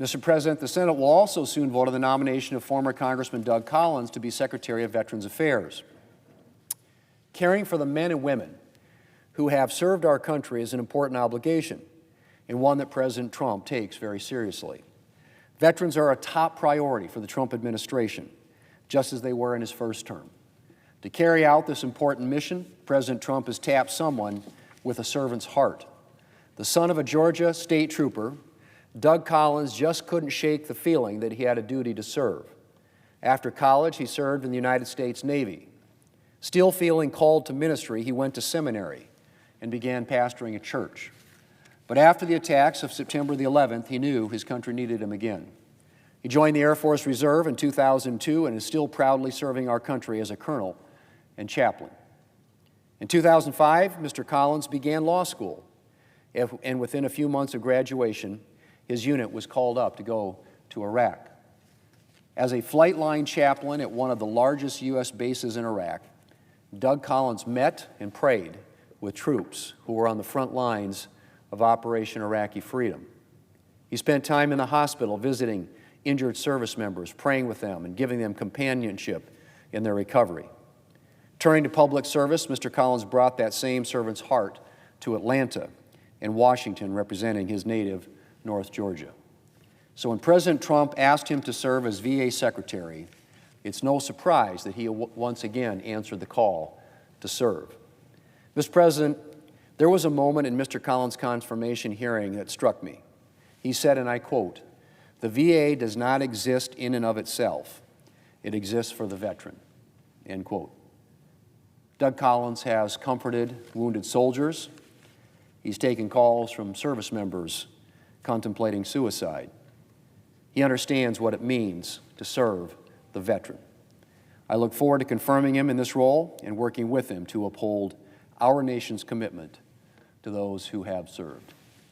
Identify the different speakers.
Speaker 1: Mr. President, the Senate will also soon vote on the nomination of former Congressman Doug Collins to be Secretary of Veterans Affairs. Caring for the men and women who have served our country is an important obligation, and one that President Trump takes very seriously. Veterans are a top priority for the Trump administration, just as they were in his first term. To carry out this important mission, President Trump has tapped someone with a servant's heart. The son of a Georgia state trooper, Doug Collins just couldn't shake the feeling that he had a duty to serve. After college, he served in the United States Navy. Still feeling called to ministry, he went to seminary and began pastoring a church. But after the attacks of September the 11th, he knew his country needed him again. He joined the Air Force Reserve in 2002 and is still proudly serving our country as a colonel and chaplain. In 2005, Mr. Collins began law school, and within a few months of graduation, his unit was called up to go to Iraq. As a flight line chaplain at one of the largest U.S. bases in Iraq, Doug Collins met and prayed with troops who were on the front lines of Operation Iraqi Freedom. He spent time in the hospital visiting injured service members, praying with them and giving them companionship in their recovery. Turning to public service, Mr. Collins brought that same servant's heart to Atlanta and Washington, representing his native North Georgia. So when President Trump asked him to serve as VA Secretary, it's no surprise that he once again answered the call to serve. Mr. President, there was a moment in Mr. Collins' confirmation hearing that struck me. He said, and I quote, "The VA does not exist in and of itself. It exists for the veteran," end quote. Doug Collins has comforted wounded soldiers. He's taken calls from service members contemplating suicide. He understands what it means to serve the veteran. I look forward to confirming him in this role and working with him to uphold our nation's commitment to those who have served.